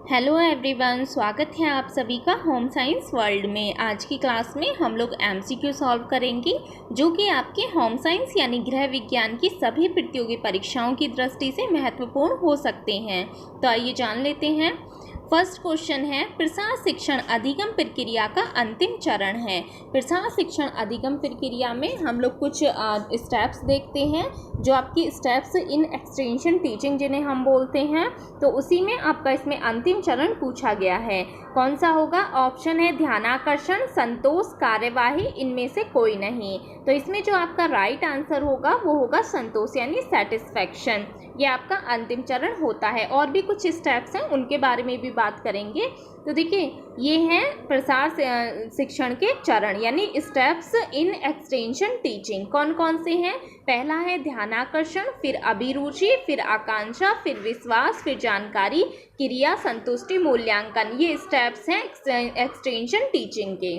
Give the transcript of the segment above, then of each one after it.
Hello everyone, स्वागत है आप सभी का होम साइंस वर्ल्ड में। आज की क्लास में हम लोग एमसीक्यू सॉल्व करेंगे जो कि आपके होम साइंस यानी गृह विज्ञान की सभी प्रतियोगी परीक्षाओं की दृष्टि से महत्वपूर्ण हो सकते हैं। तो आइए जान लेते हैं। फर्स्ट क्वेश्चन है, प्रसार शिक्षण अधिगम प्रक्रिया का अंतिम चरण है। प्रसार शिक्षण अधिगम प्रक्रिया में हम लोग कुछ स्टेप्स देखते हैं, जो आपकी स्टेप्स इन एक्सटेंशन टीचिंग जिन्हें हम बोलते हैं। तो उसी में आपका इसमें अंतिम चरण पूछा गया है। कौन सा होगा? ऑप्शन है ध्यानाकर्षण, संतोष, कार्यवाही, इनमें से कोई नहीं। तो इसमें जो आपका राइट आंसर होगा वो होगा संतोष यानी सेटिस्फैक्शन। ये आपका अंतिम चरण होता है। और भी कुछ स्टेप्स हैं, उनके बारे में भी बात करेंगे। तो देखिए, ये हैं प्रसार शिक्षण के चरण यानी स्टेप्स इन एक्सटेंशन टीचिंग। कौन कौन से हैं? पहला है ध्यानाकर्षण, फिर अभिरुचि, फिर आकांक्षा, फिर विश्वास, फिर जानकारी, क्रिया, संतुष्टि, मूल्यांकन। ये स्टेप्स हैं एक्सटेंशन टीचिंग के।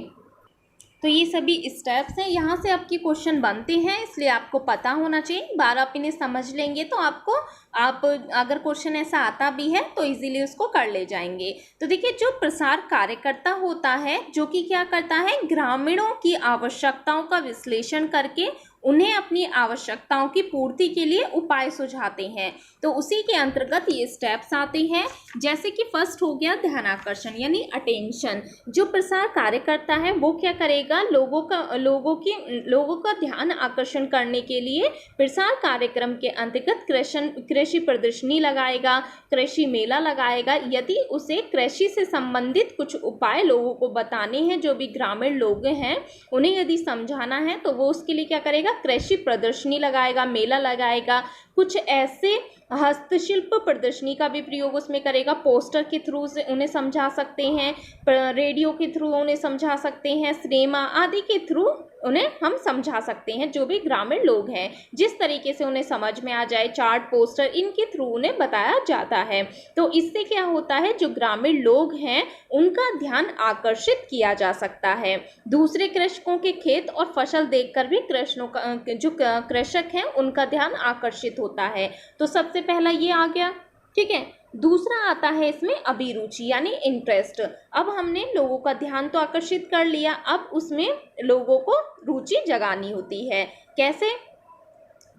तो ये सभी स्टेप्स हैं। यहाँ से आपके क्वेश्चन बनते हैं, इसलिए आपको पता होना चाहिए। एक बार आप इन्हें समझ लेंगे तो आप अगर क्वेश्चन ऐसा आता भी है तो इजीली उसको कर ले जाएंगे। तो देखिए, जो प्रसार कार्यकर्ता होता है, जो कि क्या करता है, ग्रामीणों की आवश्यकताओं का विश्लेषण करके उन्हें अपनी आवश्यकताओं की पूर्ति के लिए उपाय सुझाते हैं। तो उसी के अंतर्गत ये स्टेप्स आते हैं। जैसे कि फर्स्ट हो गया ध्यानाकर्षण यानी अटेंशन। जो प्रसार कार्यकर्ता है वो क्या करेगा, लोगों का ध्यान आकर्षण करने के लिए प्रसार कार्यक्रम के अंतर्गत कृषि प्रदर्शनी लगाएगा, कृषि मेला लगाएगा। यदि उसे कृषि से संबंधित कुछ उपाय लोगों को बताने हैं, जो भी ग्रामीण लोग हैं उन्हें यदि समझाना है, तो वो उसके लिए क्या करेगा, कृषि प्रदर्शनी लगाएगा, मेला लगाएगा। कुछ ऐसे हस्तशिल्प प्रदर्शनी का भी प्रयोग उसमें करेगा। पोस्टर के थ्रू से उन्हें समझा सकते हैं, रेडियो के थ्रू उन्हें समझा सकते हैं, सिनेमा आदि के थ्रू उन्हें हम समझा सकते हैं। जो भी ग्रामीण लोग हैं, जिस तरीके से उन्हें समझ में आ जाए, चार्ट, पोस्टर, इनके थ्रू उन्हें बताया जाता है। तो इससे क्या होता है, जो ग्रामीण लोग हैं उनका ध्यान आकर्षित किया जा सकता है। दूसरे कृषकों के खेत और फसल देखकर भी जो कृषक हैं उनका ध्यान आकर्षित होता है। तो सबसे पहला ये आ गया, ठीक है। दूसरा आता है इसमें अभिरुचि यानी इंटरेस्ट। अब हमने लोगों का ध्यान तो आकर्षित कर लिया, अब उसमें लोगों को रुचि जगानी होती है। कैसे?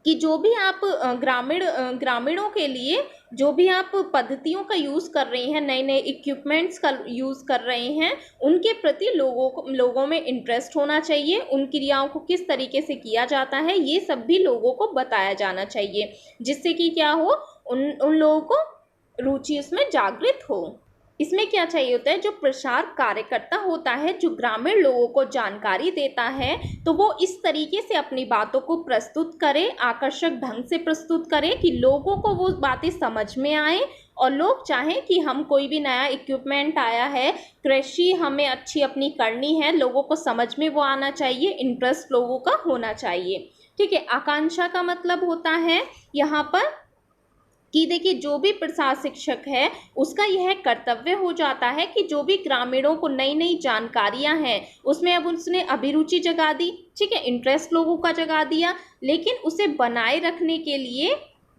कि जो भी आप ग्रामीणों के लिए जो भी आप पद्धतियों का यूज़ कर रहे हैं, नए नए इक्विपमेंट्स का यूज़ कर रहे हैं, उनके प्रति लोगों में इंटरेस्ट होना चाहिए। उन क्रियाओं को किस तरीके से किया जाता है, ये सब भी लोगों को बताया जाना चाहिए, जिससे कि क्या हो, उन लोगों को रुचि उसमें जागृत हो। इसमें क्या चाहिए होता है, जो प्रसार कार्यकर्ता होता है, जो ग्रामीण लोगों को जानकारी देता है, तो वो इस तरीके से अपनी बातों को प्रस्तुत करे, आकर्षक ढंग से प्रस्तुत करे कि लोगों को वो बातें समझ में आए और लोग चाहें कि हम कोई भी नया इक्विपमेंट आया है, कृषि हमें अच्छी अपनी करनी है, लोगों को समझ में वो आना चाहिए, इंटरेस्ट लोगों का होना चाहिए। ठीक है। आकांक्षा का मतलब होता है यहाँ पर कि देखिए, जो भी प्रसार शिक्षक है उसका यह कर्तव्य हो जाता है कि जो भी ग्रामीणों को नई नई जानकारियां हैं उसमें अब उसने अभिरुचि जगा दी, ठीक है, इंटरेस्ट लोगों का जगा दिया, लेकिन उसे बनाए रखने के लिए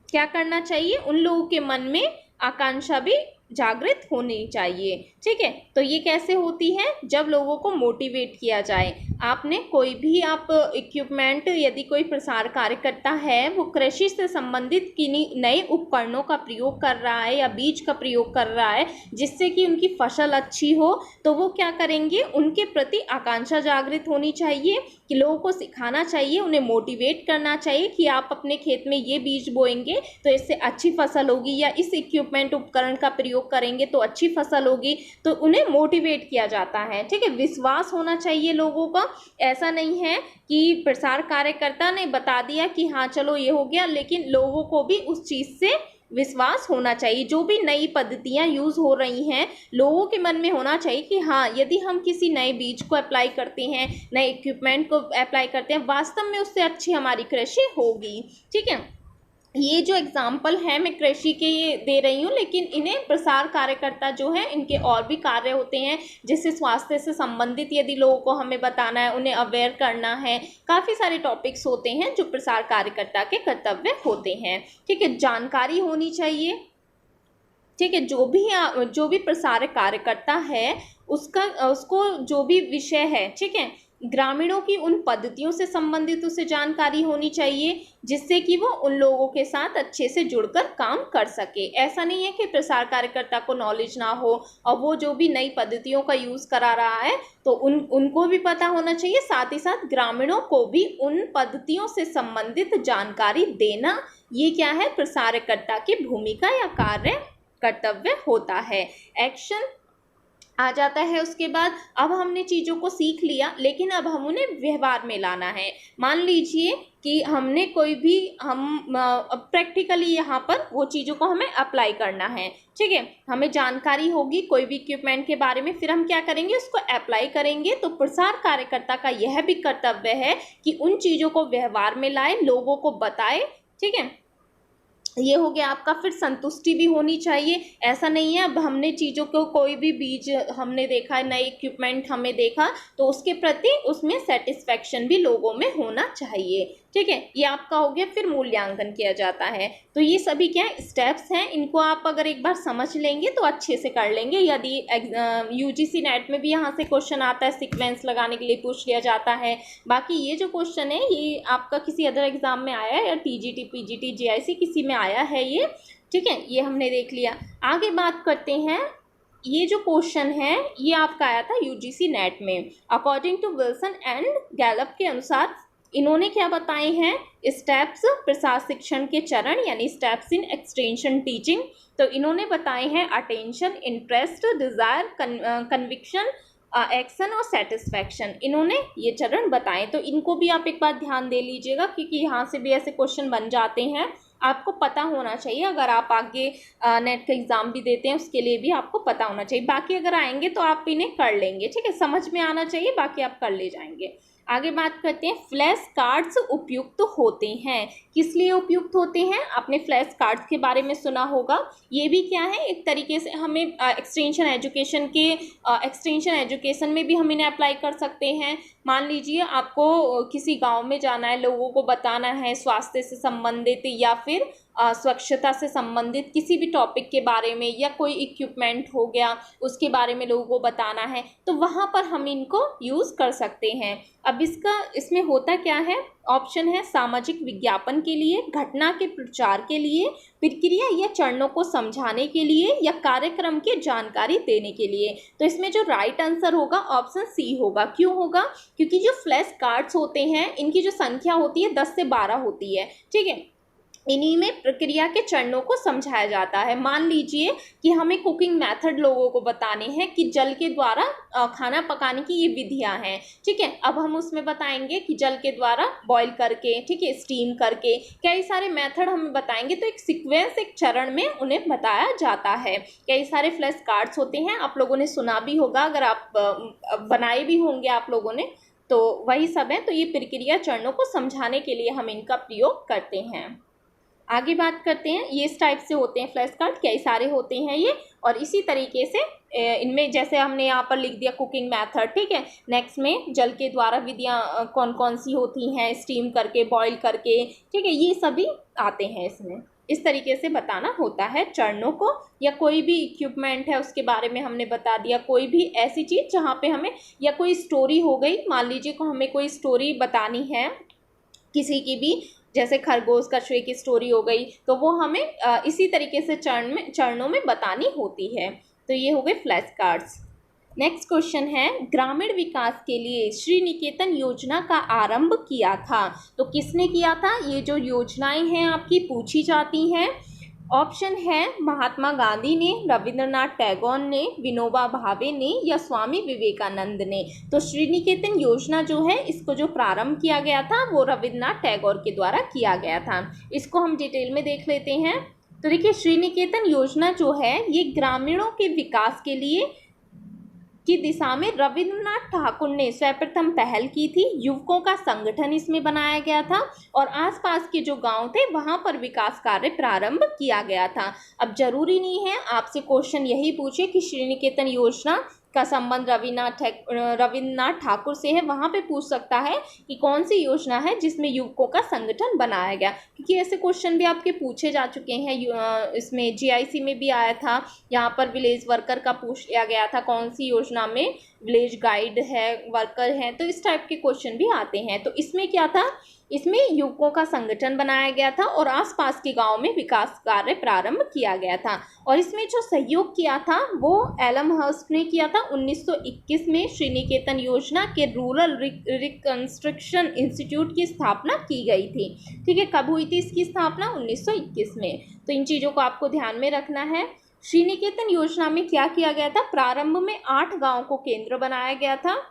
क्या करना चाहिए, उन लोगों के मन में आकांक्षा भी जागृत होनी चाहिए। ठीक है। तो ये कैसे होती है, जब लोगों को मोटिवेट किया जाए। आपने कोई भी इक्विपमेंट, यदि कोई प्रसार कार्यकर्ता है वो कृषि से संबंधित किन्हीं नए उपकरणों का प्रयोग कर रहा है या बीज का प्रयोग कर रहा है जिससे कि उनकी फसल अच्छी हो, तो वो क्या करेंगे, उनके प्रति आकांक्षा जागृत होनी चाहिए कि लोगों को सिखाना चाहिए, उन्हें मोटिवेट करना चाहिए कि आप अपने खेत में ये बीज बोएंगे तो इससे अच्छी फसल होगी, या इस इक्विपमेंट उपकरण का प्रयोग करेंगे तो अच्छी फसल होगी। तो उन्हें मोटिवेट किया जाता है। ठीक है। विश्वास होना चाहिए लोगों का। ऐसा नहीं है कि प्रसार कार्यकर्ता ने बता दिया कि हाँ चलो ये हो गया, लेकिन लोगों को भी उस चीज से विश्वास होना चाहिए। जो भी नई पद्धतियां यूज हो रही हैं, लोगों के मन में होना चाहिए कि हाँ, यदि हम किसी नए बीज को अप्लाई करते हैं, नए इक्विपमेंट को अप्लाई करते हैं, वास्तव में उससे अच्छी हमारी कृषि होगी। ठीक है। ये जो एग्जाम्पल है मैं कृषि के ये दे रही हूँ, लेकिन इन्हें प्रसार कार्यकर्ता जो है इनके और भी कार्य होते हैं, जैसे स्वास्थ्य से संबंधित यदि लोगों को हमें बताना है, उन्हें अवेयर करना है, काफ़ी सारे टॉपिक्स होते हैं जो प्रसार कार्यकर्ता के कर्तव्य होते हैं। ठीक है। जानकारी होनी चाहिए, ठीक है, जो भी प्रसारक कार्यकर्ता है उसको जो भी विषय है, ठीक है, ग्रामीणों की उन पद्धतियों से संबंधित उसे जानकारी होनी चाहिए जिससे कि वो उन लोगों के साथ अच्छे से जुड़कर काम कर सके। ऐसा नहीं है कि प्रसार कार्यकर्ता को नॉलेज ना हो और वो जो भी नई पद्धतियों का यूज़ करा रहा है तो उनको भी पता होना चाहिए, साथ ही साथ ग्रामीणों को भी उन पद्धतियों से संबंधित जानकारी देना, ये क्या है, प्रसारकर्ता की भूमिका या कार्य कर्तव्य होता है। एक्शन आ जाता है उसके बाद। अब हमने चीज़ों को सीख लिया, लेकिन अब हम उन्हें व्यवहार में लाना है। मान लीजिए कि हमने कोई भी प्रैक्टिकली यहाँ पर वो चीज़ों को हमें अप्लाई करना है, ठीक है, हमें जानकारी होगी कोई भी इक्विपमेंट के बारे में, फिर हम क्या करेंगे, उसको अप्लाई करेंगे। तो प्रसार कार्यकर्ता का यह भी कर्तव्य है कि उन चीज़ों को व्यवहार में लाए, लोगों को बताए, ठीक है। ये हो गया आपका। फिर संतुष्टि भी होनी चाहिए। ऐसा नहीं है अब हमने चीज़ों को, कोई भी बीज हमने देखा, नए इक्विपमेंट हमें देखा, तो उसके प्रति उसमें सेटिस्फेक्शन भी लोगों में होना चाहिए, ठीक है। ये आपका हो गया। फिर मूल्यांकन किया जाता है। तो ये सभी क्या स्टेप्स हैं, इनको आप अगर एक बार समझ लेंगे तो अच्छे से कर लेंगे। यदि यूजीसी नेट में भी यहाँ से क्वेश्चन आता है, सीक्वेंस लगाने के लिए पूछ लिया जाता है। बाकी ये जो क्वेश्चन है ये आपका किसी अदर एग्जाम में आया है, या टीजीटी, पीजीटी, जीआईसी किसी में आया है ये, ठीक है। ये हमने देख लिया। आगे बात करते हैं। ये जो क्वेश्चन है ये आपका आया था यूजीसी नेट में। According to Wilson and Gallup के अनुसार इन्होंने क्या बताए हैं, स्टेप्स प्रसार शिक्षण के चरण, यानी स्टेप्स इन एक्सटेंशन टीचिंग। तो इन्होंने बताए हैं attention, interest, desire, conviction, action और सेटिस्फैक्शन। इन्होंने ये चरण बताए। तो इनको भी आप एक बार ध्यान दे लीजिएगा, क्योंकि यहाँ से भी ऐसे क्वेश्चन बन जाते हैं। आपको पता होना चाहिए, अगर आप आगे नेट का एग्ज़ाम भी देते हैं उसके लिए भी आपको पता होना चाहिए। बाकी अगर आएंगे तो आप इन्हें कर लेंगे, ठीक है, समझ में आना चाहिए, बाकी आप कर ले जाएंगे। आगे बात करते हैं। फ्लैश कार्ड्स उपयुक्त होते हैं। किस लिए उपयुक्त होते हैं, आपने फ्लैश कार्ड्स के बारे में सुना होगा। ये भी क्या है, एक तरीके से हमें एक्सटेंशन एजुकेशन में भी हम इन्हें अप्लाई कर सकते हैं। मान लीजिए आपको किसी गांव में जाना है, लोगों को बताना है स्वास्थ्य से संबंधित या फिर स्वच्छता से संबंधित किसी भी टॉपिक के बारे में, या कोई इक्विपमेंट हो गया उसके बारे में लोगों को बताना है, तो वहाँ पर हम इनको यूज़ कर सकते हैं। अब इसमें होता क्या है, ऑप्शन है सामाजिक विज्ञापन के लिए, घटना के प्रचार के लिए, प्रक्रिया या चरणों को समझाने के लिए, या कार्यक्रम की जानकारी देने के लिए। तो इसमें जो राइट आंसर होगा ऑप्शन सी होगा। क्यों होगा, क्योंकि जो फ्लैश कार्ड्स होते हैं इनकी जो संख्या होती है 10 से 12 होती है, ठीक है। इन्हीं में प्रक्रिया के चरणों को समझाया जाता है। मान लीजिए कि हमें कुकिंग मेथड लोगों को बताने हैं कि जल के द्वारा खाना पकाने की ये विधियां हैं, ठीक है। अब हम उसमें बताएंगे कि जल के द्वारा बॉईल करके, ठीक है, स्टीम करके, कई सारे मेथड हमें बताएंगे। तो एक सीक्वेंस, एक चरण में उन्हें बताया जाता है। कई सारे फ्लैश कार्ड्स होते हैं, आप लोगों ने सुना भी होगा, अगर आप बनाए भी होंगे आप लोगों ने, तो वही सब है। तो ये प्रक्रिया चरणों को समझाने के लिए हम इनका प्रयोग करते हैं। आगे बात करते हैं। ये इस टाइप से होते हैं फ्लैश कार्ड, कई सारे होते हैं ये। और इसी तरीके से इनमें जैसे हमने यहाँ पर लिख दिया कुकिंग मेथड, ठीक है। नेक्स्ट में जल के द्वारा विधियाँ कौन कौन सी होती हैं, स्टीम करके, बॉईल करके, ठीक है, ये सभी आते हैं इसमें। इस तरीके से बताना होता है चरणों को। या कोई भी इक्विपमेंट है उसके बारे में हमने बता दिया, कोई भी ऐसी चीज़ जहाँ पे हमें, या कोई स्टोरी हो गई, मान लीजिए को हमें कोई स्टोरी बतानी है किसी की भी, जैसे खरगोश कछुए की स्टोरी हो गई, तो वो हमें इसी तरीके से चरणों में बतानी होती है। तो ये हो गए फ्लैश कार्ड्स। नेक्स्ट क्वेश्चन है, ग्रामीण विकास के लिए श्री निकेतन योजना का आरंभ किया था। तो किसने किया था, ये जो योजनाएं हैं आपकी पूछी जाती हैं। ऑप्शन है महात्मा गांधी ने, रविंद्रनाथ टैगोर ने, विनोबा भावे ने, या स्वामी विवेकानंद ने। तो श्री निकेतन योजना जो है इसको जो प्रारंभ किया गया था वो रविंद्रनाथ टैगोर के द्वारा किया गया था। इसको हम डिटेल में देख लेते हैं। तो देखिए, श्री निकेतन योजना जो है ये ग्रामीणों के विकास के लिए की दिशा में रविंद्रनाथ ठाकुर ने सर्वप्रथम पहल की थी। युवकों का संगठन इसमें बनाया गया था और आसपास के जो गांव थे वहां पर विकास कार्य प्रारंभ किया गया था। अब जरूरी नहीं है आपसे क्वेश्चन यही पूछे कि श्री निकेतन योजना का संबंध रविन्द्रनाथ ठाकुर से है, वहाँ पे पूछ सकता है कि कौन सी योजना है जिसमें युवकों का संगठन बनाया गया, क्योंकि ऐसे क्वेश्चन भी आपके पूछे जा चुके हैं। इसमें जीआईसी में भी आया था, यहाँ पर विलेज वर्कर का पूछ लिया गया था, कौन सी योजना में विलेज गाइड है, वर्कर है, तो इस टाइप के क्वेश्चन भी आते हैं। तो इसमें क्या था, इसमें युवकों का संगठन बनाया गया था और आसपास के गांव में विकास कार्य प्रारंभ किया गया था। और इसमें जो सहयोग किया था वो एलमहर्स्ट ने किया था। 1921 में श्रीनिकेतन योजना के रूरल रिकंस्ट्रक्शन इंस्टीट्यूट की स्थापना की गई थी। ठीक है, कब हुई थी इसकी स्थापना? 1921 में। तो इन चीज़ों को आपको ध्यान में रखना है। श्रीनिकेतन योजना में क्या किया गया था? प्रारंभ में 8 गाँव को केंद्र बनाया गया था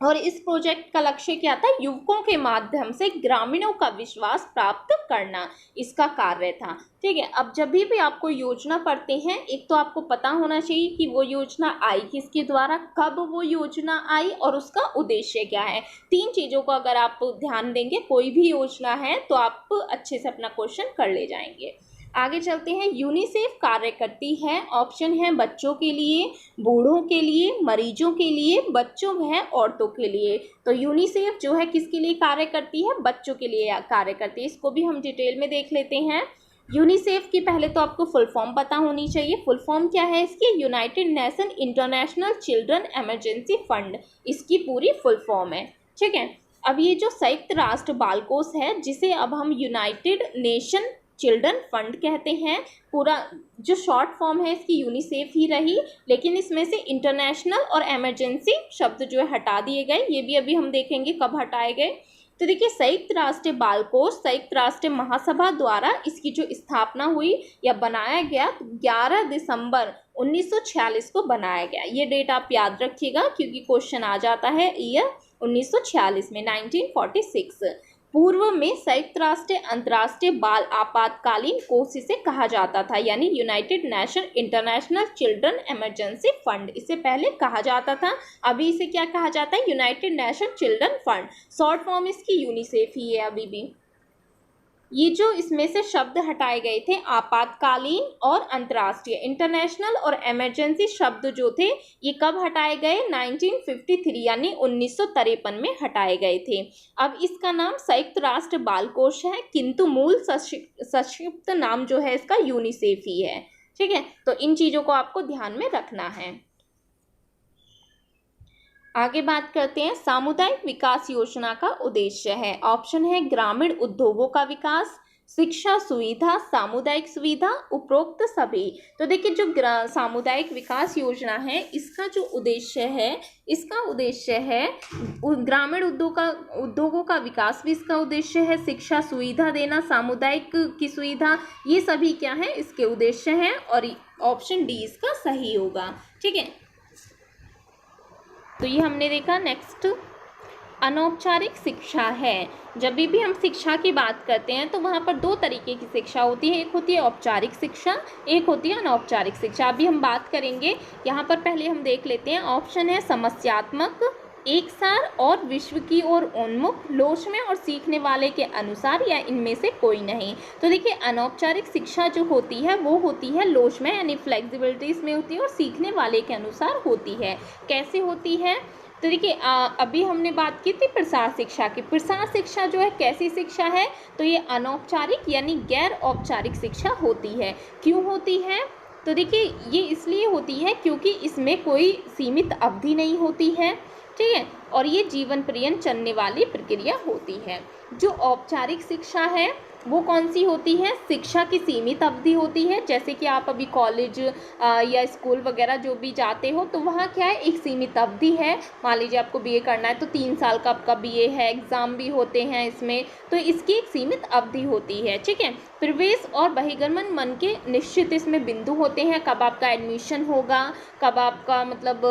और इस प्रोजेक्ट का लक्ष्य क्या था? युवकों के माध्यम से ग्रामीणों का विश्वास प्राप्त करना, इसका कार्य था। ठीक है, अब जब भी आपको योजना पढ़ते हैं, एक तो आपको पता होना चाहिए कि वो योजना आई किसके द्वारा, कब वो योजना आई और उसका उद्देश्य क्या है। 3 चीज़ों को अगर आप ध्यान देंगे, कोई भी योजना है तो आप अच्छे से अपना क्वेश्चन कर ले जाएंगे। आगे चलते हैं। यूनिसेफ कार्य करती है, ऑप्शन है बच्चों के लिए, बूढ़ों के लिए, मरीजों के लिए, बच्चों व औरतों के लिए। तो यूनिसेफ जो है किसके लिए कार्य करती है? बच्चों के लिए कार्य करती है। इसको भी हम डिटेल में देख लेते हैं। यूनिसेफ की पहले तो आपको फुल फॉर्म पता होनी चाहिए। फुल फॉर्म क्या है इसकी? United nation international children emergency fund, इसकी पूरी फुल फॉर्म है। ठीक है, अब ये जो संयुक्त राष्ट्र बाल कोष है, जिसे अब हम यूनाइटेड नेशन चिल्ड्रन फंड कहते हैं, पूरा जो शॉर्ट फॉर्म है इसकी यूनिसेफ ही रही, लेकिन इसमें से इंटरनेशनल और इमरजेंसी शब्द जो है हटा दिए गए। ये भी अभी हम देखेंगे कब हटाए गए। तो देखिए, संयुक्त राष्ट्र बाल कोष संयुक्त राष्ट्र महासभा द्वारा इसकी जो स्थापना हुई या बनाया गया 11 दिसंबर 1946 को बनाया गया। ये डेट आप याद रखिएगा क्योंकि क्वेश्चन आ जाता है ईयर 1946 में, 1946। पूर्व में संयुक्त राष्ट्र अंतर्राष्ट्रीय बाल आपातकालीन कोष इसे कहा जाता था, यानी United nation international children emergency fund इसे पहले कहा जाता था। अभी इसे क्या कहा जाता है? United nation children fund. Short form इसकी यूनिसेफ ही है अभी भी। ये जो इसमें से शब्द हटाए गए थे, आपातकालीन और अंतर्राष्ट्रीय, इंटरनेशनल और इमरजेंसी शब्द जो थे, ये कब हटाए गए? 1953 यानी 1953 में हटाए गए थे। अब इसका नाम संयुक्त राष्ट्र बाल कोष है, किंतु मूल संक्षिप्त नाम जो है इसका यूनिसेफ ही है। ठीक है, तो इन चीज़ों को आपको ध्यान में रखना है। आगे बात करते हैं। सामुदायिक विकास योजना का उद्देश्य है, ऑप्शन है ग्रामीण उद्योगों का विकास, शिक्षा सुविधा, सामुदायिक सुविधा, उपरोक्त सभी। तो देखिए, जो सामुदायिक विकास योजना है इसका जो उद्देश्य है, इसका उद्देश्य है ग्रामीण उद्योगों का विकास भी इसका उद्देश्य है, शिक्षा सुविधा देना, सामुदायिक की सुविधा, ये सभी क्या है इसके उद्देश्य हैं और ऑप्शन डी इसका सही होगा। ठीक है, तो ये हमने देखा। नेक्स्ट अनौपचारिक शिक्षा है। जब भी हम शिक्षा की बात करते हैं तो वहाँ पर 2 तरीके की शिक्षा होती है, एक होती है औपचारिक शिक्षा, एक होती है अनौपचारिक शिक्षा। अभी हम बात करेंगे, यहाँ पर पहले हम देख लेते हैं। ऑप्शन है समस्यात्मक, एकसार और विश्व की ओर उन्मुख, लोचमे और सीखने वाले के अनुसार, या इनमें से कोई नहीं। तो देखिए, अनौपचारिक शिक्षा जो होती है वो होती है लोचमे यानी फ्लेक्सिबिलिटी इसमें होती है और सीखने वाले के अनुसार होती है। कैसे होती है? तो देखिए, अभी हमने बात की थी प्रसार शिक्षा की। प्रसार शिक्षा जो है कैसी शिक्षा है? तो ये अनौपचारिक यानी गैर औपचारिक शिक्षा होती है। क्यों होती है? तो देखिए, ये इसलिए होती है क्योंकि इसमें कोई सीमित अवधि नहीं होती है। ठीक है, और ये जीवन पर्यंत चलने वाली प्रक्रिया होती है। जो औपचारिक शिक्षा है वो कौन सी होती है? शिक्षा की सीमित अवधि होती है, जैसे कि आप अभी कॉलेज या स्कूल वगैरह जो भी जाते हो तो वहाँ क्या है, एक सीमित अवधि है। मान लीजिए आपको बीए करना है तो 3 साल का आपका बीए है, एग्ज़ाम भी होते हैं इसमें, तो इसकी एक सीमित अवधि होती है। ठीक है, प्रवेश और बहिर्गमन मन के निश्चित इसमें बिंदु होते हैं, कब आपका एडमिशन होगा, कब आपका मतलब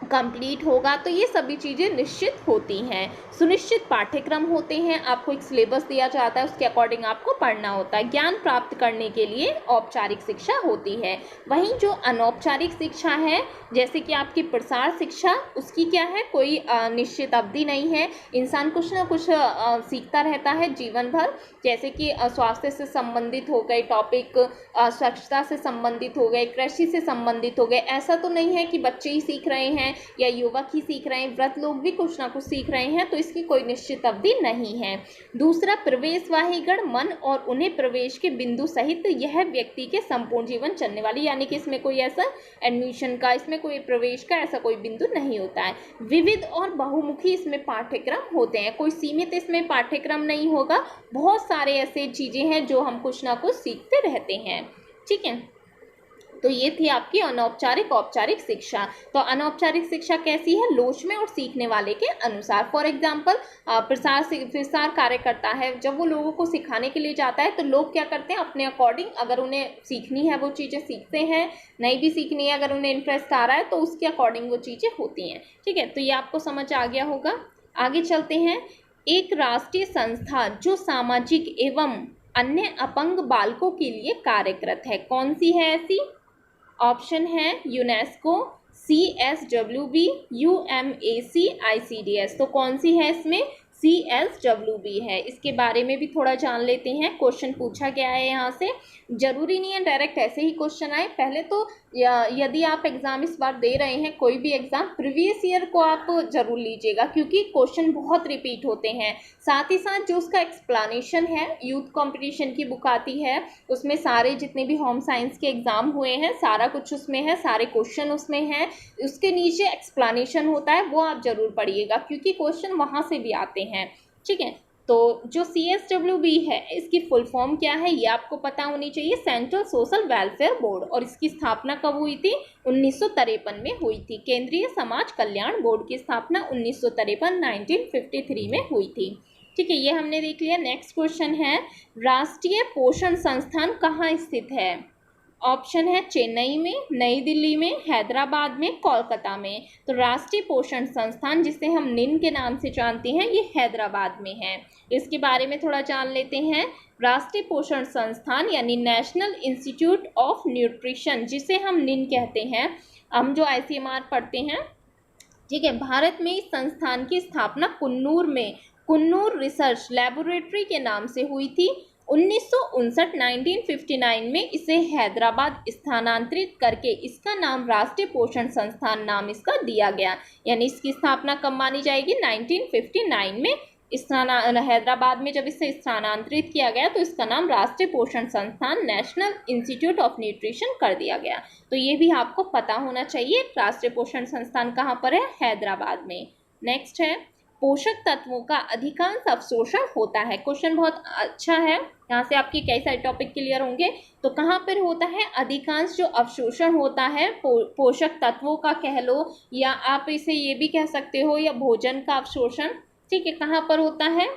कंप्लीट होगा, तो ये सभी चीज़ें निश्चित होती हैं। सुनिश्चित पाठ्यक्रम होते हैं, आपको एक सिलेबस दिया जाता है, उसके अकॉर्डिंग आपको पढ़ना होता है। ज्ञान प्राप्त करने के लिए औपचारिक शिक्षा होती है। वहीं जो अनौपचारिक शिक्षा है, जैसे कि आपकी प्रसार शिक्षा, उसकी क्या है, कोई निश्चित अवधि नहीं है। इंसान कुछ ना कुछ सीखता रहता है जीवन भर। जैसे कि स्वास्थ्य से संबंधित हो गए टॉपिक, स्वच्छता से संबंधित हो गए, कृषि से संबंधित हो गए। ऐसा तो नहीं है कि बच्चे ही सीख रहे हैं या युवक ही सीख रहे हैं, वृद्ध लोग भी कुछ ना कुछ सीख रहे हैं, तो इसकी कोई निश्चित अवधि नहीं है। दूसरा, प्रवेशवाही गण मन और उन्हें प्रवेश के बिंदु सहित यह व्यक्ति के संपूर्ण जीवन चलने वाली, यानी कि इसमें कोई ऐसा एडमिशन का, इसमें कोई प्रवेश का ऐसा कोई बिंदु नहीं होता है। विविध और बहुमुखी इसमें पाठ्यक्रम होते हैं, कोई सीमित इसमें पाठ्यक्रम नहीं होगा। बहुत सारे ऐसे चीजें हैं जो हम कुछ ना कुछ सीखते रहते हैं। ठीक है, तो ये थी आपकी अनौपचारिक औपचारिक शिक्षा। तो अनौपचारिक शिक्षा कैसी है, लोच में और सीखने वाले के अनुसार। फॉर एग्जाम्पल, प्रसार कार्य करता है, जब वो लोगों को सिखाने के लिए जाता है तो लोग क्या करते हैं, अपने अकॉर्डिंग, अगर उन्हें सीखनी है वो चीज़ें सीखते हैं, नहीं भी सीखनी है, अगर उन्हें इंटरेस्ट आ रहा है तो उसके अकॉर्डिंग वो चीज़ें होती हैं। ठीक है, तो ये आपको समझ आ गया होगा। आगे चलते हैं। एक राष्ट्रीय संस्था जो सामाजिक एवं अन्य अपंग बालकों के लिए कार्यरत है, कौन सी है ऐसी? ऑप्शन है यूनेस्को, CSWB, UMAC, ICDS। तो कौन सी है इसमें? CSWB है। इसके बारे में भी थोड़ा जान लेते हैं। क्वेश्चन पूछा गया है यहाँ से, जरूरी नहीं है डायरेक्ट ऐसे ही क्वेश्चन आए। पहले तो यदि आप एग्जाम इस बार दे रहे हैं, कोई भी एग्जाम, प्रीवियस ईयर को आप जरूर लीजिएगा, क्योंकि क्वेश्चन बहुत रिपीट होते हैं। साथ ही साथ जो उसका एक्सप्लेनेशन है, यूथ कंपटीशन की बुक आती है, उसमें सारे जितने भी होम साइंस के एग्जाम हुए हैं सारा कुछ उसमें है, सारे क्वेश्चन उसमें हैं। उसके नीचे एक्सप्लेनेशन होता है, वो आप जरूर पढ़िएगा, क्योंकि क्वेश्चन वहाँ से भी आते हैं। ठीक है, तो जो CSWB है, इसकी फुल फॉर्म क्या है ये आपको पता होनी चाहिए, सेंट्रल सोशल वेलफेयर बोर्ड। और इसकी स्थापना कब हुई थी? 1953 में हुई थी। केंद्रीय समाज कल्याण बोर्ड की स्थापना 1953 में हुई थी। ठीक है, ये हमने देख लिया। नेक्स्ट क्वेश्चन है, राष्ट्रीय पोषण संस्थान कहाँ स्थित है? ऑप्शन है चेन्नई में, नई दिल्ली में, हैदराबाद में, कोलकाता में। तो राष्ट्रीय पोषण संस्थान, जिसे हम निन के नाम से जानते हैं, ये हैदराबाद में है। इसके बारे में थोड़ा जान लेते हैं। राष्ट्रीय पोषण संस्थान यानी नेशनल इंस्टीट्यूट ऑफ न्यूट्रिशन, जिसे हम निन कहते हैं, हम जो ICMR पढ़ते हैं, ठीक है, भारत में इस संस्थान की स्थापना कुन्नूर रिसर्च लेबोरेटरी के नाम से हुई थी। 1959 में इसे हैदराबाद स्थानांतरित करके इसका नाम राष्ट्रीय पोषण संस्थान नाम इसका दिया गया। यानी इसकी स्थापना कब मानी जाएगी? 1959 में हैदराबाद में जब इसे स्थानांतरित किया गया तो इसका नाम राष्ट्रीय पोषण संस्थान नेशनल इंस्टीट्यूट ऑफ न्यूट्रिशन कर दिया गया। तो ये भी आपको पता होना चाहिए, राष्ट्रीय पोषण संस्थान कहाँ पर है? हैदराबाद में। नेक्स्ट है, पोषक तत्वों का अधिकांश अवशोषण होता है। क्वेश्चन बहुत अच्छा है, यहाँ से आपके कई सारे टॉपिक क्लियर होंगे। तो कहाँ पर होता है? अधिकांश जो अवशोषण होता है पोषक तत्वों का कह लो, या आप इसे ये भी कह सकते हो, या भोजन का अवशोषण। ठीक है, कहाँ पर होता है?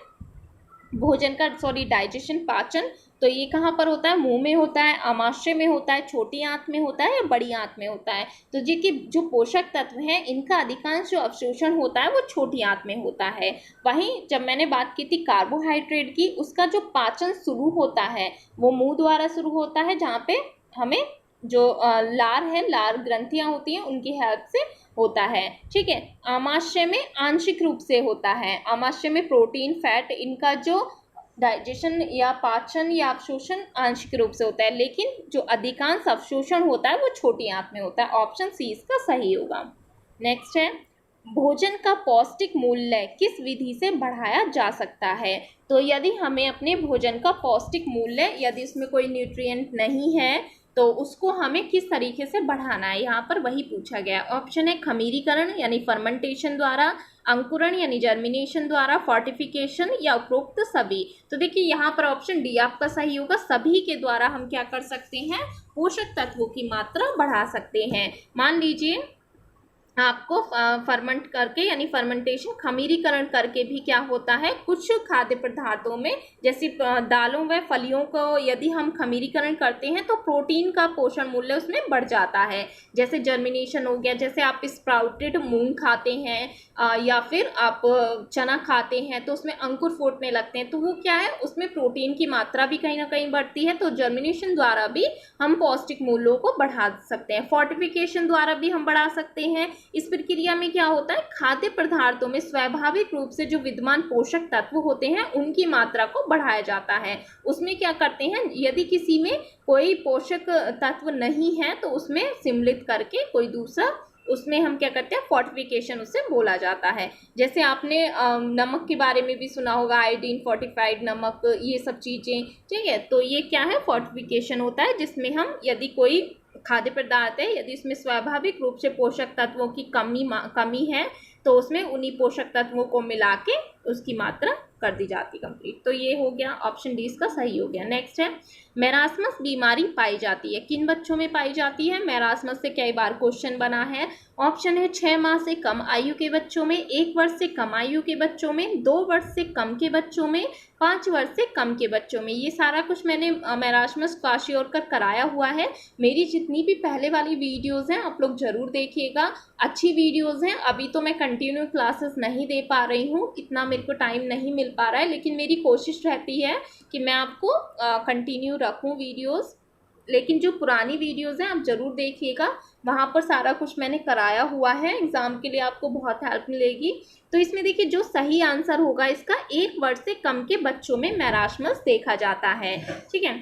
भोजन का डाइजेशन, पाचन। तो ये कहाँ पर होता है? मुंह में होता है, आमाशय में होता है, छोटी आंत में होता है, या बड़ी आंत में होता है। तो ये कि जो पोषक तत्व हैं, इनका अधिकांश जो अवशोषण होता है वो छोटी आंत में होता है। वहीं जब मैंने बात की थी कार्बोहाइड्रेट की, उसका जो पाचन शुरू होता है वो मुंह द्वारा शुरू होता है, जहाँ पे हमें जो लार ग्रंथियां होती हैं उनकी हेल्प से होता है। ठीक है, आमाशय में आंशिक रूप से होता है। आमाशय में प्रोटीन, फैट, इनका जो डाइजेशन या पाचन या अवशोषण आंशिक रूप से होता है, लेकिन जो अधिकांश अवशोषण होता है वो छोटी आंत में होता है। ऑप्शन सी इसका सही होगा। नेक्स्ट है, भोजन का पौष्टिक मूल्य किस विधि से बढ़ाया जा सकता है? तो यदि हमें अपने भोजन का पौष्टिक मूल्य, यदि उसमें कोई न्यूट्रिएंट नहीं है, तो उसको हमें किस तरीके से बढ़ाना है, यहाँ पर वही पूछा गया। ऑप्शन है खमीरीकरण यानी फर्मेंटेशन द्वारा, अंकुरण यानी जर्मिनेशन द्वारा, फोर्टिफिकेशन, या उपरोक्त सभी। तो देखिए यहाँ पर ऑप्शन डी आपका सही होगा। सभी के द्वारा हम क्या कर सकते हैं? पोषक तत्वों की मात्रा बढ़ा सकते हैं। मान लीजिए आपको फर्मेंट करके यानी फर्मेंटेशन खमीरीकरण करके भी क्या होता है, कुछ खाद्य पदार्थों में जैसे दालों व फलियों को यदि हम खमीरीकरण करते हैं तो प्रोटीन का पोषण मूल्य उसमें बढ़ जाता है। जैसे जर्मिनेशन हो गया, जैसे आप स्प्राउटेड मूंग खाते हैं या फिर आप चना खाते हैं तो उसमें अंकुर फूटने लगते हैं, तो वो क्या है, उसमें प्रोटीन की मात्रा भी कहीं ना कहीं बढ़ती है। तो जर्मिनेशन द्वारा भी हम पौष्टिक मूल्यों को बढ़ा सकते हैं, फोर्टिफिकेशन द्वारा भी हम बढ़ा सकते हैं। इस प्रक्रिया में क्या होता है, खाद्य पदार्थों में स्वाभाविक रूप से जो विद्यमान पोषक तत्व होते हैं उनकी मात्रा को बढ़ाया जाता है। उसमें क्या करते हैं, यदि किसी में कोई पोषक तत्व नहीं है तो उसमें सम्मिलित करके कोई दूसरा, उसमें हम क्या करते हैं, फोर्टिफिकेशन उससे बोला जाता है। जैसे आपने नमक के बारे में भी सुना होगा, आयोडीन फोर्टिफाइड नमक, ये सब चीज़ें, ठीक है। तो ये क्या है, फोर्टिफिकेशन होता है, जिसमें हम यदि कोई खाद्य पदार्थ है, यदि इसमें स्वाभाविक रूप से पोषक तत्वों की कमी है तो उसमें उन्हीं पोषक तत्वों को मिला के उसकी मात्रा कर दी जाती कंप्लीट। तो ये हो गया, ऑप्शन डी इसका सही हो गया। नेक्स्ट है, मैरास्मस बीमारी पाई जाती है, किन बच्चों में पाई जाती है। मैरास्मस से कई बार क्वेश्चन बना है। ऑप्शन है 6 माह से कम आयु के बच्चों में, 1 वर्ष से कम आयु के बच्चों में, 2 वर्ष से कम के बच्चों में, 5 वर्ष से कम के बच्चों में। ये सारा कुछ मैंने मैरास्मस क्वाशियोरकर कराया हुआ है। मेरी जितनी भी पहले वाली वीडियोज़ हैं आप लोग ज़रूर देखिएगा, अच्छी वीडियोज़ हैं। अभी तो मैं कंटिन्यू क्लासेस नहीं दे पा रही हूँ, इतना मेरे को टाइम नहीं मिल पा रहा है, लेकिन मेरी कोशिश रहती है कि मैं आपको कंटिन्यू रखूँ वीडियोज़। लेकिन जो पुरानी वीडियोज़ हैं आप ज़रूर देखिएगा, वहाँ पर सारा कुछ मैंने कराया हुआ है, एग्ज़ाम के लिए आपको बहुत हेल्प मिलेगी। तो इसमें देखिए जो सही आंसर होगा इसका, 1 वर्ष से कम के बच्चों में मैरास्मस देखा जाता है, ठीक है।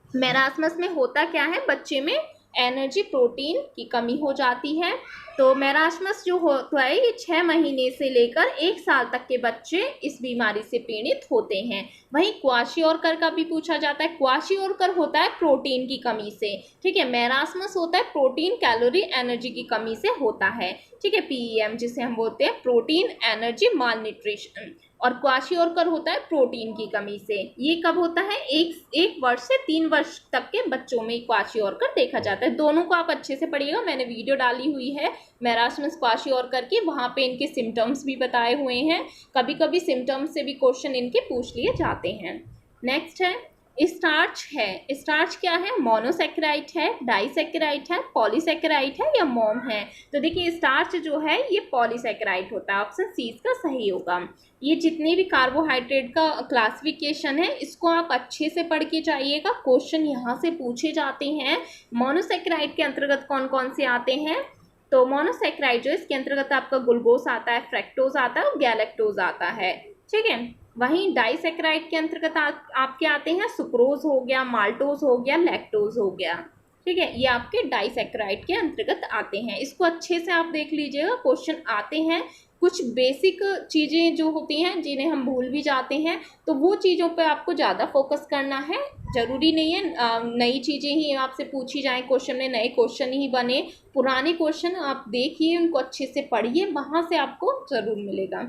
मैरास्मस में होता क्या है, बच्चे में एनर्जी प्रोटीन की कमी हो जाती है। तो मैरास्मस जो होता है ये 6 महीने से लेकर 1 साल तक के बच्चे इस बीमारी से पीड़ित होते हैं। वहीं क्वाशियोरकर का भी पूछा जाता है। क्वाशियोरकर होता है प्रोटीन की कमी से, ठीक है। मैरास्मस होता है प्रोटीन कैलोरी एनर्जी की कमी से होता है, ठीक है, PEM जिसे हम बोलते हैं, प्रोटीन एनर्जी माल न्यूट्रिशन। और क्वाशियोरकर होता है प्रोटीन की कमी से। ये कब होता है, एक वर्ष से 3 वर्ष तक के बच्चों में क्वाशियोरकर देखा जाता है। दोनों को आप अच्छे से पढ़िएगा, मैंने वीडियो डाली हुई है मैरास्मस क्वाशियोरकर की, वहाँ पे इनके सिम्टम्स भी बताए हुए हैं। कभी कभी सिम्टम्स से भी क्वेश्चन इनके पूछ लिए जाते हैं। नेक्स्ट है, स्टार्च है। स्टार्च क्या है, मोनोसेकेराइड है, डाइसेकेराइड है, पॉलीसेकेराइड है या मोम है। तो देखिए स्टार्च जो है ये पॉलीसेकेराइड होता है, ऑप्शन सी इसका सही होगा। ये जितने भी कार्बोहाइड्रेट का क्लासिफिकेशन है इसको आप अच्छे से पढ़ के जाइएगा, क्वेश्चन यहाँ से पूछे जाते हैं। मोनोसेकेराइड के अंतर्गत कौन कौन से आते हैं, तो मोनोसेकेराइड जो इसके अंतर्गत आपका ग्लूकोज आता है, फ्रैक्टोज आता है और गैलेक्टोज आता है, ठीक है। वहीं डाइसेकेराइड के अंतर्गत आपके आते हैं सुक्रोज हो गया, माल्टोज हो गया, लैक्टोज हो गया, ठीक है। ये आपके डाइसेकेराइड के अंतर्गत आते हैं। इसको अच्छे से आप देख लीजिएगा, क्वेश्चन आते हैं। कुछ बेसिक चीज़ें जो होती हैं जिन्हें हम भूल भी जाते हैं, तो वो चीज़ों पे आपको ज़्यादा फोकस करना है। ज़रूरी नहीं है नई चीज़ें ही आपसे पूछी जाएं, क्वेश्चन में नए क्वेश्चन ही बने। पुराने क्वेश्चन आप देखिए, उनको अच्छे से पढ़िए, वहाँ से आपको ज़रूर मिलेगा।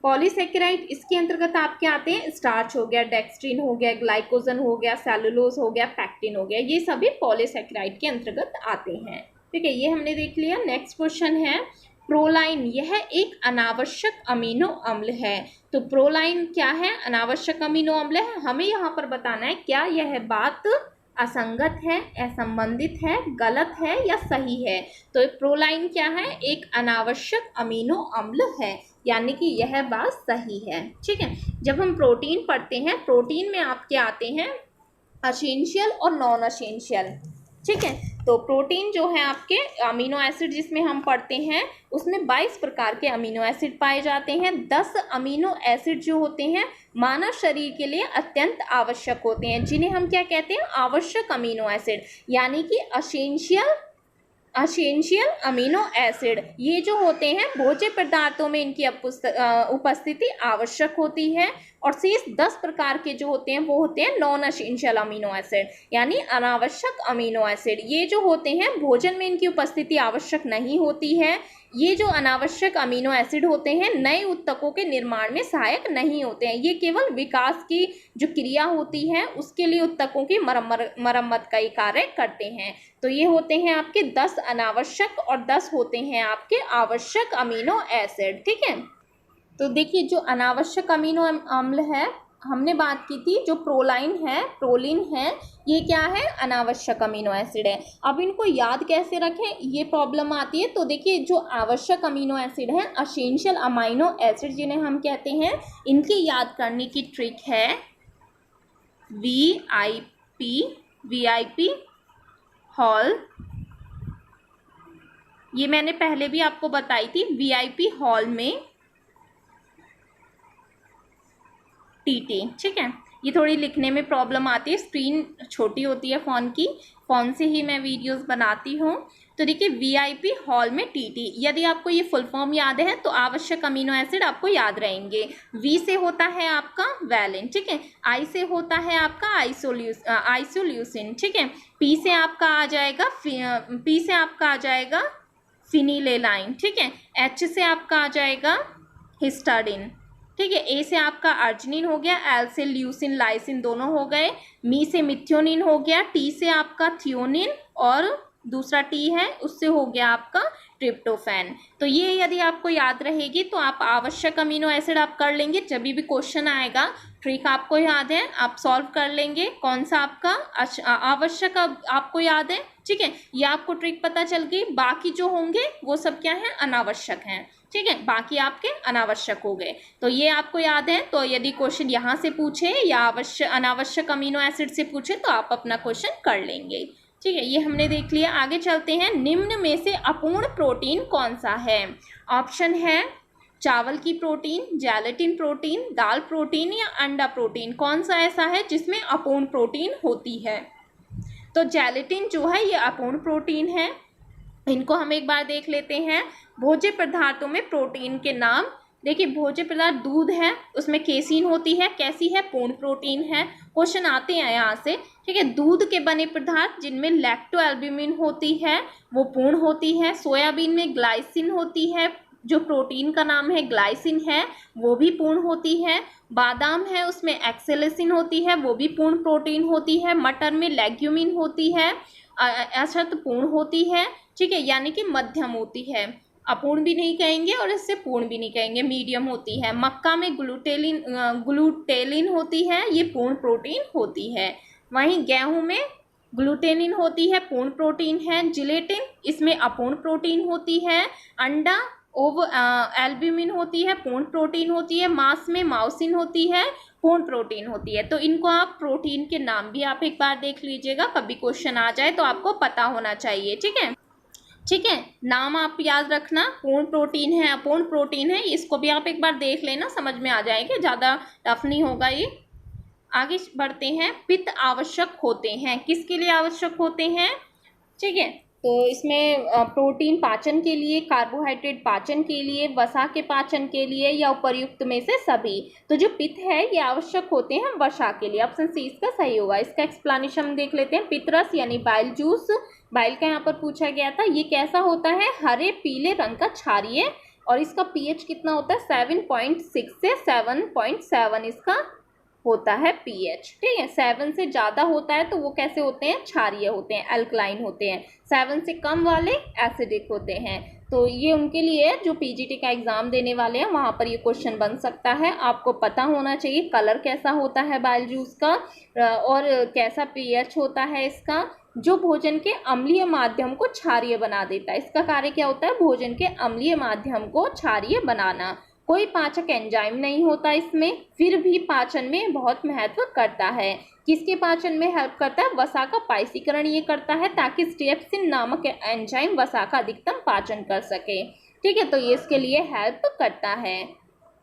पॉलीसेकेराइड इसके अंतर्गत आपके आते हैं, स्टार्च हो गया, डेक्सट्रिन हो गया, ग्लाइकोजन हो गया, सेलुलोज हो गया, पैक्टिन हो गया, ये सभी पॉलीसेकेराइड के अंतर्गत आते हैं, ठीक है। ये हमने देख लिया। नेक्स्ट क्वेश्चन है, प्रोलाइन यह एक अनावश्यक अमीनो अम्ल है। तो प्रोलाइन क्या है, अनावश्यक अमीनो अम्ल है। हमें यहाँ पर बताना है क्या यह बात असंगत है, असंबंधित है, गलत है या सही है। तो प्रोलाइन क्या है, एक अनावश्यक अमीनो अम्ल है, यानी कि यह बात सही है, ठीक है। जब हम प्रोटीन पढ़ते हैं, प्रोटीन में आपके आते हैं असेंशियल और नॉन असेंशियल, ठीक है। तो प्रोटीन जो है आपके अमीनो एसिड जिसमें हम पढ़ते हैं उसमें 22 प्रकार के अमीनो एसिड पाए जाते हैं। 10 अमीनो एसिड जो होते हैं मानव शरीर के लिए अत्यंत आवश्यक होते हैं, जिन्हें हम क्या कहते हैं, आवश्यक अमीनो एसिड, यानी कि असेंशियल अमीनो एसिड। ये जो होते हैं भोज्य पदार्थों में इनकी उपस्थिति आवश्यक होती है। और शेष 10 प्रकार के जो होते हैं वो होते हैं नॉन एसेंशियल अमीनो एसिड, यानी अनावश्यक अमीनो एसिड। ये जो होते हैं भोजन में इनकी उपस्थिति आवश्यक नहीं होती है। ये जो अनावश्यक अमीनो एसिड होते हैं नए उत्तकों के निर्माण में सहायक नहीं होते हैं। ये केवल विकास की जो क्रिया होती है उसके लिए उत्तकों की मरम्मत का ही कार्य करते हैं। तो ये होते हैं आपके 10 अनावश्यक और 10 होते हैं आपके आवश्यक अमीनो एसिड। ठीक है, तो देखिए जो अनावश्यक अमीनो अम्ल है हमने बात की थी, जो प्रोलीन है ये क्या है, अनावश्यक अमीनो एसिड है। अब इनको याद कैसे रखें, ये प्रॉब्लम आती है। तो देखिए जो आवश्यक अमीनो एसिड है, एसेंशियल अमीनो एसिड जिन्हें हम कहते हैं, इनकी याद करने की ट्रिक है वीआईपी हॉल। ये मैंने पहले भी आपको बताई थी, वीआईपी हॉल में टीटी। ठीक है, ये थोड़ी लिखने में प्रॉब्लम आती है, स्क्रीन छोटी होती है फ़ोन से ही मैं वीडियोस बनाती हूँ। तो देखिए वीआईपी हॉल में टीटी, यदि आपको ये फुल फॉर्म याद है तो आवश्यक अमीनो एसिड आपको याद रहेंगे। वी से होता है आपका वैलिन, ठीक है। आई से होता है आपका आइसोल्यूसिन, ठीक है। पी से आपका आ जाएगा फिनिलेलाइन, ठीक है। एच से आपका आ जाएगा हिस्टाडिन, ठीक है। ए से आपका अर्जिनिन हो गया, एल से ल्यूसिन लाइसिन दोनों हो गए, मी से मिथ्योनिन हो गया, टी से आपका थियोनिन और दूसरा टी है उससे हो गया आपका ट्रिप्टोफैन। तो ये यदि आपको याद रहेगी तो आप आवश्यक अमीनो एसिड आप कर लेंगे। जब भी क्वेश्चन आएगा ट्रिक आपको याद है, आप सॉल्व कर लेंगे। कौन सा आपका आवश्यक आपको याद है, ठीक है, ये आपको ट्रिक पता चल गई। बाकी जो होंगे वो सब क्या है, अनावश्यक हैं, ठीक है, बाकी आपके अनावश्यक हो गए। तो ये आपको याद है। तो यदि क्वेश्चन यहाँ से पूछे या अनावश्यक अमीनो एसिड से पूछे तो आप अपना क्वेश्चन कर लेंगे, ठीक है। ये हमने देख लिया। आगे चलते हैं, निम्न में से अपूर्ण प्रोटीन कौन सा है। ऑप्शन है चावल की प्रोटीन, जेलेटिन प्रोटीन, दाल प्रोटीन या अंडा प्रोटीन। कौन सा ऐसा है जिसमें अपूर्ण प्रोटीन होती है। तो जेलेटिन जो है ये अपूर्ण प्रोटीन है। इनको हम एक बार देख लेते हैं। भोज्य पदार्थों में प्रोटीन के नाम देखिए, भोज्य पदार्थ दूध है, उसमें केसीन होती है, कैसी है, पूर्ण प्रोटीन है। क्वेश्चन आते हैं यहाँ से, ठीक है। दूध के बने पदार्थ जिनमें लैक्टोएल्ब्यूमिन होती है वो पूर्ण होती है। सोयाबीन में ग्लाइसिन होती है, जो प्रोटीन का नाम है ग्लाइसिन है, वो भी पूर्ण होती है। बादाम है उसमें एक्सेलेसिन होती है, वो भी पूर्ण प्रोटीन होती है। मटर में लेग्यूमिन होती है, अशक्त पूर्ण होती है, ठीक है, यानी कि मध्यम होती है। अपूर्ण भी नहीं कहेंगे और इससे पूर्ण भी नहीं कहेंगे, मीडियम होती है। मक्का में ग्लूटेलिन होती है, ये पूर्ण प्रोटीन होती है। वहीं गेहूं में ग्लूटेनिन होती है, पूर्ण प्रोटीन है। जिलेटिन इसमें अपूर्ण प्रोटीन होती है। अंडा एल्ब्यूमिन होती है, पूर्ण प्रोटीन होती है। मांस में माउसिन होती है, पूर्ण प्रोटीन होती है। तो इनको आप प्रोटीन के नाम भी आप एक बार देख लीजिएगा, कभी क्वेश्चन आ जाए तो आपको पता होना चाहिए, ठीक है, ठीक है। नाम आप याद रखना, पूर्ण प्रोटीन है, अपूर्ण प्रोटीन है, इसको भी आप एक बार देख लेना, समझ में आ जाएगा, ज़्यादा टफ नहीं होगा ये। आगे बढ़ते हैं, पित्त आवश्यक होते हैं, किसके लिए आवश्यक होते हैं, ठीक है। तो इसमें प्रोटीन पाचन के लिए, कार्बोहाइड्रेट पाचन के लिए, वसा के पाचन के लिए या उपर्युक्त में से सभी। तो जो पित्त है ये आवश्यक होते हैं वसा के लिए। ऑप्शन सी इसका सही होगा। इसका एक्सप्लेनेशन हम देख लेते हैं। पित्तरस यानी बाइल जूस, बाइल का यहाँ पर पूछा गया था, ये कैसा होता है, हरे पीले रंग का क्षारीय, और इसका पीएच कितना होता है, 7.6 से 7.7 इसका होता है पीएच, ठीक है। 7 से ज़्यादा होता है तो वो कैसे होते हैं, क्षारीय होते हैं, अल्कलाइन होते हैं। 7 से कम वाले एसिडिक होते हैं। तो ये उनके लिए जो पीजीटी का एग्ज़ाम देने वाले हैं वहाँ पर ये क्वेश्चन बन सकता है। आपको पता होना चाहिए कलर कैसा होता है बाइल जूस का और कैसा पीएच होता है इसका, जो भोजन के अम्लीय माध्यम को क्षारीय बना देता है। इसका कार्य क्या होता है, भोजन के अम्लीय माध्यम को क्षारीय बनाना। कोई पाचक एंजाइम नहीं होता इसमें, फिर भी पाचन में बहुत महत्व करता है। किसके पाचन में हेल्प करता है, वसा का पाइसीकरण ये करता है, ताकि स्ट्रेप्सिन नामक एंजाइम वसा का अधिकतम पाचन कर सके, ठीक है। तो ये इसके लिए हेल्प करता है।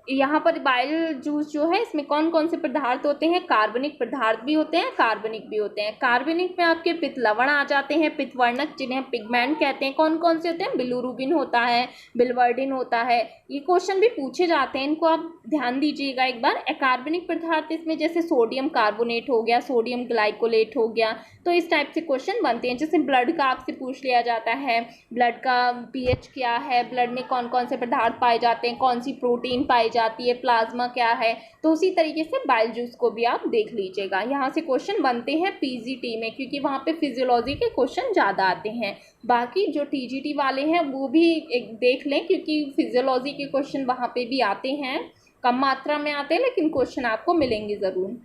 यहाँ पर बाइल जूस जो है इसमें कौन कौन से पदार्थ होते हैं, कार्बनिक पदार्थ भी होते हैं, कार्बनिक भी होते हैं। कार्बनिक में आपके पित्त लवण आ जाते हैं, पित्तवर्णक जिन्हें पिगमेंट कहते हैं। कौन कौन से होते हैं, बिलिरुबिन होता है, बिलवर्डिन होता है। ये क्वेश्चन भी पूछे जाते हैं, इनको आप ध्यान दीजिएगा एक बार। अकार्बनिक पदार्थ इसमें जैसे सोडियम कार्बोनेट हो गया, सोडियम ग्लाइकोलेट हो गया, तो इस टाइप से क्वेश्चन बनते हैं। जैसे ब्लड का आपसे पूछ लिया जाता है, ब्लड का पीएच क्या है, ब्लड में कौन कौन से पदार्थ पाए जाते हैं, कौन सी प्रोटीन पाई जाती है, प्लाज्मा क्या है। तो उसी तरीके से बाइल जूस को भी आप देख लीजिएगा। यहाँ से क्वेश्चन बनते हैं पीजीटी में, क्योंकि वहाँ पे फिजियोलॉजी के क्वेश्चन ज़्यादा आते हैं। बाकी जो टीजीटी वाले हैं वो भी एक देख लें, क्योंकि फिजियोलॉजी के क्वेश्चन वहाँ पे भी आते हैं, कम मात्रा में आते हैं, लेकिन क्वेश्चन आपको मिलेंगे ज़रूर।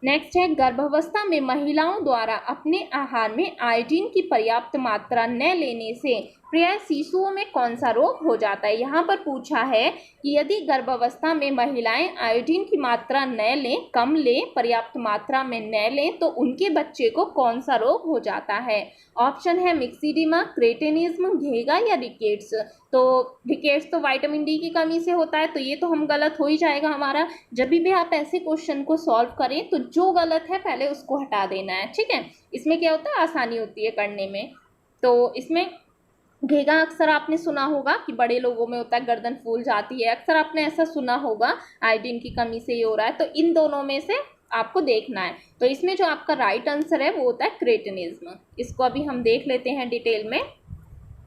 नेक्स्ट है, गर्भावस्था में महिलाओं द्वारा अपने आहार में आयोडीन की पर्याप्त मात्रा न लेने से प्राय शिशुओं में कौन सा रोग हो जाता है। यहाँ पर पूछा है कि यदि गर्भावस्था में महिलाएं आयोडीन की मात्रा न लें, कम लें, पर्याप्त मात्रा में न लें, तो उनके बच्चे को कौन सा रोग हो जाता है। ऑप्शन है मिक्सिडिमा, क्रेटिनिज्म, घेगा या रिकेट्स। तो रिकेट्स तो विटामिन डी की कमी से होता है, तो ये तो हम गलत हो ही जाएगा हमारा। जब भी आप ऐसे क्वेश्चन को सॉल्व करें तो जो गलत है पहले उसको हटा देना है, ठीक है। इसमें क्या होता है, आसानी होती है करने में। तो इसमें घेगा अक्सर आपने सुना होगा कि बड़े लोगों में होता है, गर्दन फूल जाती है, अक्सर आपने ऐसा सुना होगा, आयोडीन की कमी से ये हो रहा है। तो इन दोनों में से आपको देखना है। तो इसमें जो आपका राइट आंसर है वो होता है क्रेटिनिज्म। इसको अभी हम देख लेते हैं डिटेल में।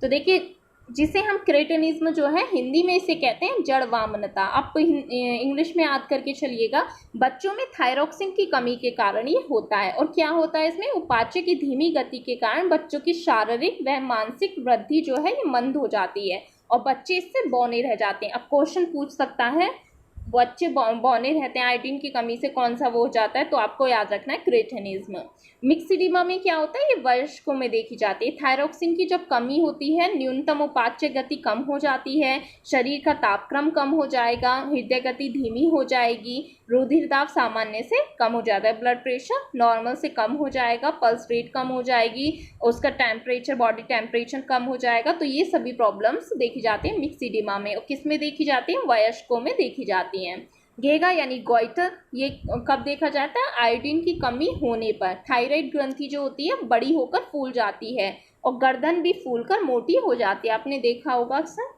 तो देखिए, जिसे हम क्रेटिनिज्म जो है हिंदी में इसे कहते हैं जड़ वामनता। आप इंग्लिश में याद करके चलिएगा। बच्चों में थायरॉक्सिन की कमी के कारण ये होता है। और क्या होता है इसमें, उपाच्य की धीमी गति के कारण बच्चों की शारीरिक व मानसिक वृद्धि जो है ये मंद हो जाती है और बच्चे इससे बौने रह जाते हैं। अब क्वेश्चन पूछ सकता है, बच्चे बौने रहते हैं आयोडीन की कमी से, कौन सा वो हो जाता है, तो आपको याद रखना है क्रेटिनिज्म। मिक्सिडिमा में क्या होता है, ये वयस्कों में देखी जाती है। थायरॉक्सिन की जब कमी होती है, न्यूनतम उपाच्य गति कम हो जाती है, शरीर का तापक्रम कम हो जाएगा, हृदय गति धीमी हो जाएगी, रुधिर दाब सामान्य से कम हो जाता है, ब्लड प्रेशर नॉर्मल से कम हो जाएगा, पल्स रेट कम हो जाएगी, उसका टेम्परेचर, बॉडी टेम्परेचर कम हो जाएगा। तो ये सभी प्रॉब्लम्स देखी जाती हैं मिक्सिडिमा में। और किस में देखी जाती है, वयस्कों में देखी जाती हैं। घेगा यानी गोइटर, ये कब देखा जाता है, आयोडीन की कमी होने पर। थायराइड ग्रंथि जो होती है बड़ी होकर फूल जाती है और गर्दन भी फूलकर मोटी हो जाती है, आपने देखा होगा अक्सर।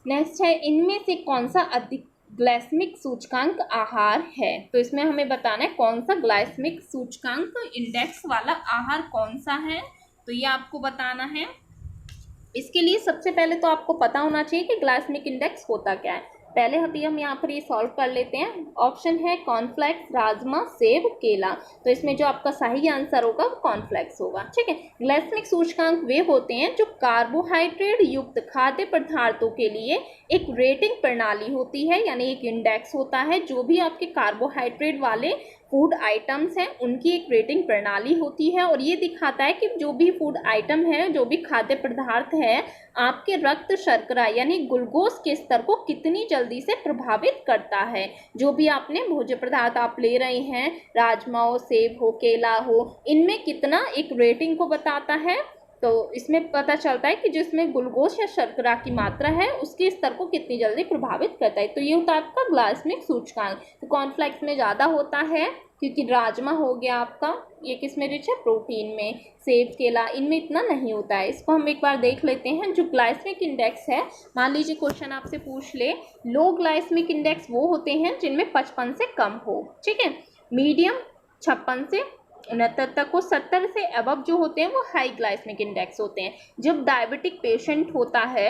नेक्स्ट है, इनमें से कौन सा अधिक ग्लाइसेमिक सूचकांक आहार है। तो इसमें हमें बताना है कौन सा ग्लाइसेमिक सूचकांक इंडेक्स वाला आहार कौन सा है, तो ये आपको बताना है। इसके लिए सबसे पहले तो आपको पता होना चाहिए कि ग्लाइसेमिक इंडेक्स होता क्या है। पहले हम यहाँ पर ये सॉल्व कर लेते हैं। ऑप्शन है कॉर्नफ्लेक्स, राजमा, सेब, केला। तो इसमें जो आपका सही आंसर होगा वो कॉर्नफ्लेक्स होगा, ठीक है। ग्लाइसेमिक सूचकांक वे होते हैं जो कार्बोहाइड्रेट युक्त खाद्य पदार्थों के लिए एक रेटिंग प्रणाली होती है, यानी एक इंडेक्स होता है। जो भी आपके कार्बोहाइड्रेट वाले फूड आइटम्स हैं उनकी एक रेटिंग प्रणाली होती है और ये दिखाता है कि जो भी फूड आइटम है, जो भी खाद्य पदार्थ है, आपके रक्त शर्करा यानी ग्लूकोज के स्तर को कितनी जल्दी से प्रभावित करता है। जो भी आपने भोज्य पदार्थ आप ले रहे हैं, राजमा हो, सेब हो, केला हो, इनमें कितना एक रेटिंग को बताता है। तो इसमें पता चलता है कि जिसमें ग्लूकोज या शर्करा की मात्रा है उसके स्तर को कितनी जल्दी प्रभावित करता है। तो ये होता है आपका ग्लाइसेमिक सूचकांक। तो कॉर्नफ्लेक्स में ज़्यादा होता है क्योंकि राजमा हो गया आपका, ये किस में रिच है, प्रोटीन में। सेब, केला, इनमें इतना नहीं होता है। इसको हम एक बार देख लेते हैं। जो ग्लाइसेमिक इंडेक्स है, मान लीजिए क्वेश्चन आपसे पूछ ले, लो ग्लाइसेमिक इंडेक्स वो होते हैं जिनमें 55 से कम हो, ठीक है। मीडियम 56 से 69 तक हो, 70 से अबव जो होते हैं वो हाई ग्लाइसेमिक इंडेक्स होते हैं। जब डायबिटिक पेशेंट होता है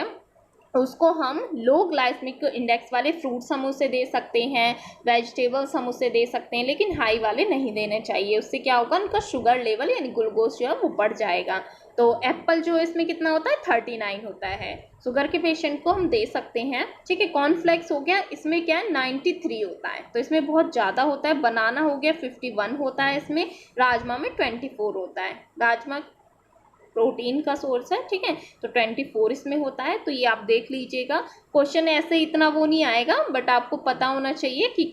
उसको हम लो ग्लाइसेमिक इंडेक्स वाले फ्रूट्स हम उसे दे सकते हैं, वेजिटेबल्स हम उसे दे सकते हैं, लेकिन हाई वाले नहीं देने चाहिए। उससे क्या होगा, उनका शुगर लेवल यानी ग्लूकोज जो है वो बढ़ जाएगा। तो एप्पल जो है इसमें कितना होता है, 39 होता है। शुगर के पेशेंट को हम दे सकते हैं, ठीक है। कॉर्नफ्लेक्स हो गया, इसमें क्या है 93 होता है, तो इसमें बहुत ज़्यादा होता है। बनाना हो गया 51 होता है इसमें। राजमा में 24 होता है। राजमा प्रोटीन का सोर्स है, ठीक है, तो 24 इसमें होता है। तो ये आप देख लीजिएगा। क्वेश्चन ऐसे इतना वो नहीं आएगा, बट आपको पता होना चाहिए कि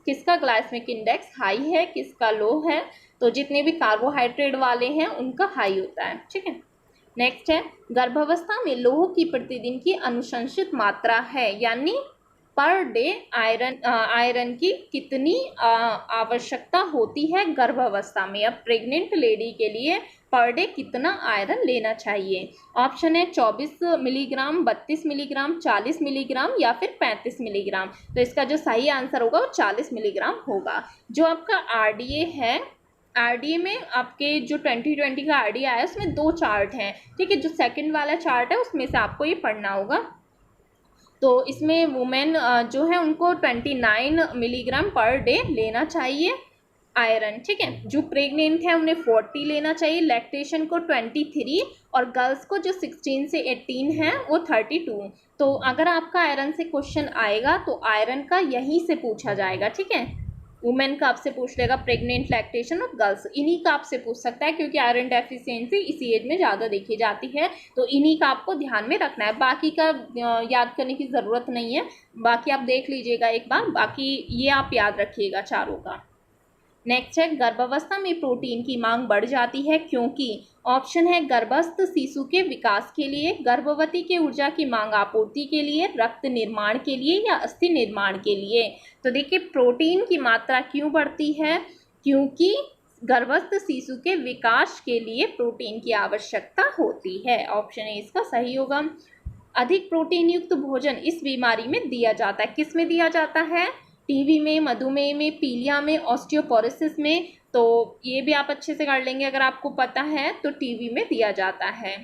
किसका ग्लाइसेमिक इंडेक्स हाई है, किसका लो है। तो जितने भी कार्बोहाइड्रेट वाले हैं उनका हाई होता है, ठीक है। नेक्स्ट है, गर्भावस्था में लौह की प्रतिदिन की अनुशंसित मात्रा है, यानी पर डे आयरन की कितनी आवश्यकता होती है गर्भावस्था में। अब प्रेग्नेंट लेडी के लिए पर डे कितना आयरन लेना चाहिए? ऑप्शन है 24 मिलीग्राम, 32 मिलीग्राम, 40 मिलीग्राम या फिर 35 मिलीग्राम। तो इसका जो सही आंसर होगा वो 40 मिलीग्राम होगा। जो आपका आरडीए है, आरडीए में आपके जो 2020 का आरडीए आया उसमें 2 चार्ट हैं, ठीक है। जो सेकंड वाला चार्ट है उसमें से आपको ये पढ़ना होगा। तो इसमें वुमेन जो है उनको 29 मिलीग्राम पर डे लेना चाहिए आयरन, ठीक है। जो प्रेग्नेंट है उन्हें 40 लेना चाहिए, लैक्टेशन को 23 और गर्ल्स को जो 16 से 18 है वो 32। तो अगर आपका आयरन से क्वेश्चन आएगा तो आयरन का यहीं से पूछा जाएगा, ठीक है। वुमेन का आपसे पूछ लेगा, प्रेग्नेंट, लैक्टेशन और गर्ल्स, इन्हीं का आपसे पूछ सकता है क्योंकि आयरन डेफिशिएंसी इसी एज में ज़्यादा देखी जाती है। तो इन्हीं का आपको ध्यान में रखना है, बाकी का याद करने की ज़रूरत नहीं है। बाकी आप देख लीजिएगा एक बार, बाकी ये आप याद रखिएगा चारों का। नेक्स्ट है, गर्भावस्था में प्रोटीन की मांग बढ़ जाती है क्योंकि। ऑप्शन है गर्भस्थ शिशु के विकास के लिए, गर्भवती के ऊर्जा की मांग आपूर्ति के लिए, रक्त निर्माण के लिए या अस्थि निर्माण के लिए। तो देखिए प्रोटीन की मात्रा क्यों बढ़ती है? क्योंकि गर्भस्थ शिशु के विकास के लिए प्रोटीन की आवश्यकता होती है। ऑप्शन ए इसका सही होगा। अधिक प्रोटीन युक्त भोजन इस बीमारी में दिया जाता है, किस में दिया जाता है? टीबी में, मधुमेह में, पीलिया में, ऑस्टियोपोरोसिस में। तो ये भी आप अच्छे से कर लेंगे अगर आपको पता है, तो टीबी में दिया जाता है।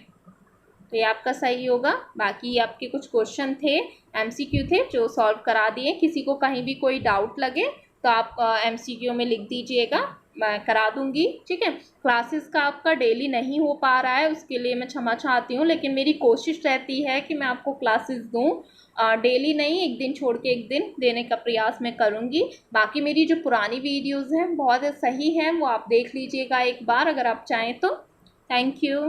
तो ये आपका सही होगा। बाकी आपके कुछ क्वेश्चन थे, एमसीक्यू थे जो सॉल्व करा दिए। किसी को कहीं भी कोई डाउट लगे तो आप एमसीक्यू में लिख दीजिएगा, मैं करा दूंगी, ठीक है। क्लासेस का आपका डेली नहीं हो पा रहा है उसके लिए मैं क्षमा चाहती हूँ, लेकिन मेरी कोशिश रहती है कि मैं आपको क्लासेस दूँ। डेली नहीं, एक दिन छोड़ के एक दिन देने का प्रयास मैं करूँगी। बाकी मेरी जो पुरानी वीडियोज़ हैं बहुत सही हैं, वो आप देख लीजिएगा एक बार अगर आप चाहें तो। Thank you.